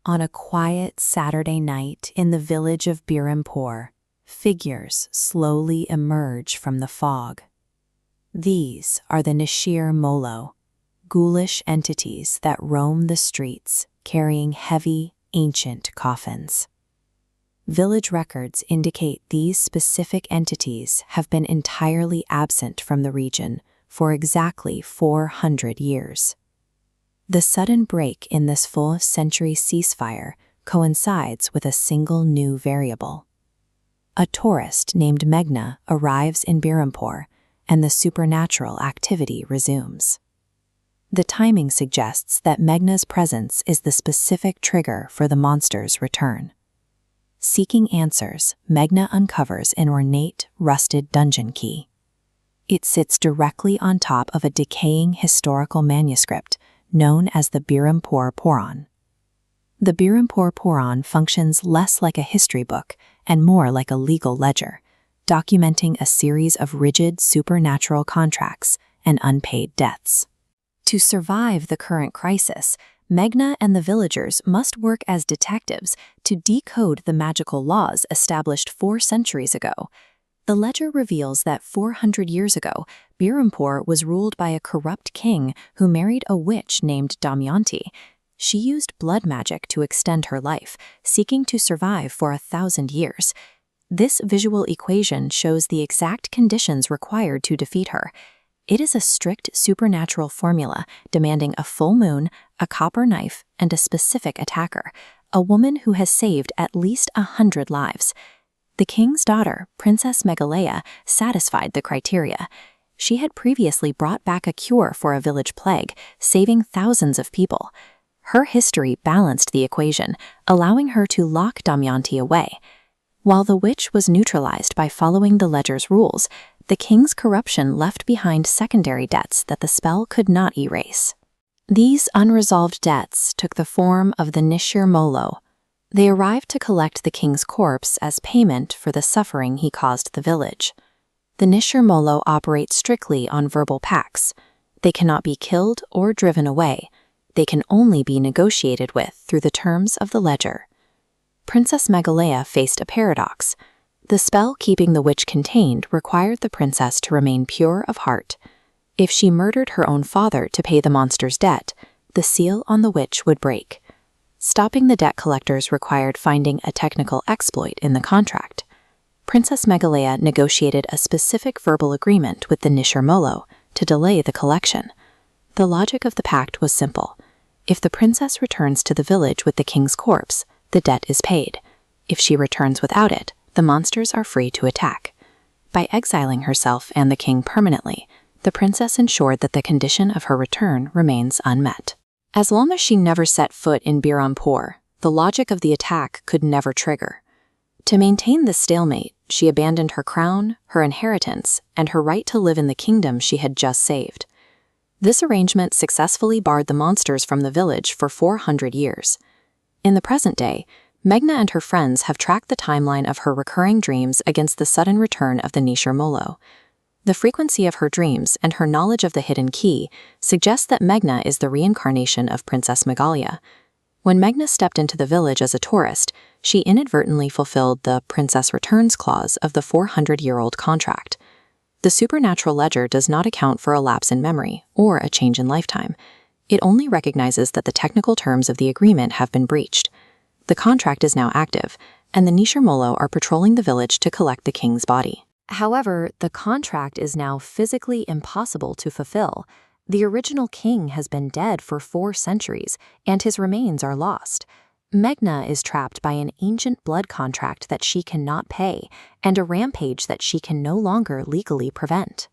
On a quiet Saturday night in the village of Birampur, figures slowly emerge from the fog. These are the Nishir Molo, ghoulish entities that roam the streets carrying heavy, ancient coffins. Village records indicate these specific entities have been entirely absent from the region for exactly 400 years. The sudden break in this full-century ceasefire coincides with a single new variable. A tourist named Meghna arrives in Birampur, and the supernatural activity resumes. The timing suggests that Meghna's presence is the specific trigger for the monster's return. Seeking answers, Meghna uncovers an ornate, rusted dungeon key. It sits directly on top of a decaying historical manuscript known as the Birampur Puran. The Birampur Puran functions less like a history book and more like a legal ledger, documenting a series of rigid supernatural contracts and unpaid debts. To survive the current crisis, Meghna and the villagers must work as detectives to decode the magical laws established 4 centuries ago. The ledger reveals that 400 years ago, Birampur was ruled by a corrupt king who married a witch named Damayanti. She used blood magic to extend her life, seeking to survive for 1,000 years. This visual equation shows the exact conditions required to defeat her. It is a strict supernatural formula demanding a full moon, a copper knife, and a specific attacker, a woman who has saved at least 100 lives. The king's daughter, Princess Meghalaya, satisfied the criteria. She had previously brought back a cure for a village plague, saving thousands of people. Her history balanced the equation, allowing her to lock Damayanti away. While the witch was neutralized by following the ledger's rules, the king's corruption left behind secondary debts that the spell could not erase. These unresolved debts took the form of the Nishir Molo. They arrived to collect the king's corpse as payment for the suffering he caused the village. The Nishir Molo operate strictly on verbal pacts. They cannot be killed or driven away. They can only be negotiated with through the terms of the ledger. Princess Meghalaya faced a paradox. The spell keeping the witch contained required the princess to remain pure of heart. If she murdered her own father to pay the monster's debt, the seal on the witch would break. Stopping the debt collectors required finding a technical exploit in the contract. Princess Meghalaya negotiated a specific verbal agreement with the Nishir Molo to delay the collection. The logic of the pact was simple. If the princess returns to the village with the king's corpse, the debt is paid. If she returns without it, the monsters are free to attack. By exiling herself and the king permanently, the princess ensured that the condition of her return remains unmet. As long as she never set foot in Birampur, the logic of the attack could never trigger. To maintain this stalemate, she abandoned her crown, her inheritance, and her right to live in the kingdom she had just saved. This arrangement successfully barred the monsters from the village for 400 years. In the present day, Meghna and her friends have tracked the timeline of her recurring dreams against the sudden return of the Nishir Molo. The frequency of her dreams and her knowledge of the hidden key suggests that Meghna is the reincarnation of Princess Meghalaya. When Meghna stepped into the village as a tourist, she inadvertently fulfilled the Princess Returns clause of the 400-year-old contract. The supernatural ledger does not account for a lapse in memory or a change in lifetime. It only recognizes that the technical terms of the agreement have been breached. The contract is now active, and the Nishir Molo are patrolling the village to collect the king's body. However, the contract is now physically impossible to fulfill. The original king has been dead for 4 centuries, and his remains are lost. Meghna is trapped by an ancient blood contract that she cannot pay, and a rampage that she can no longer legally prevent.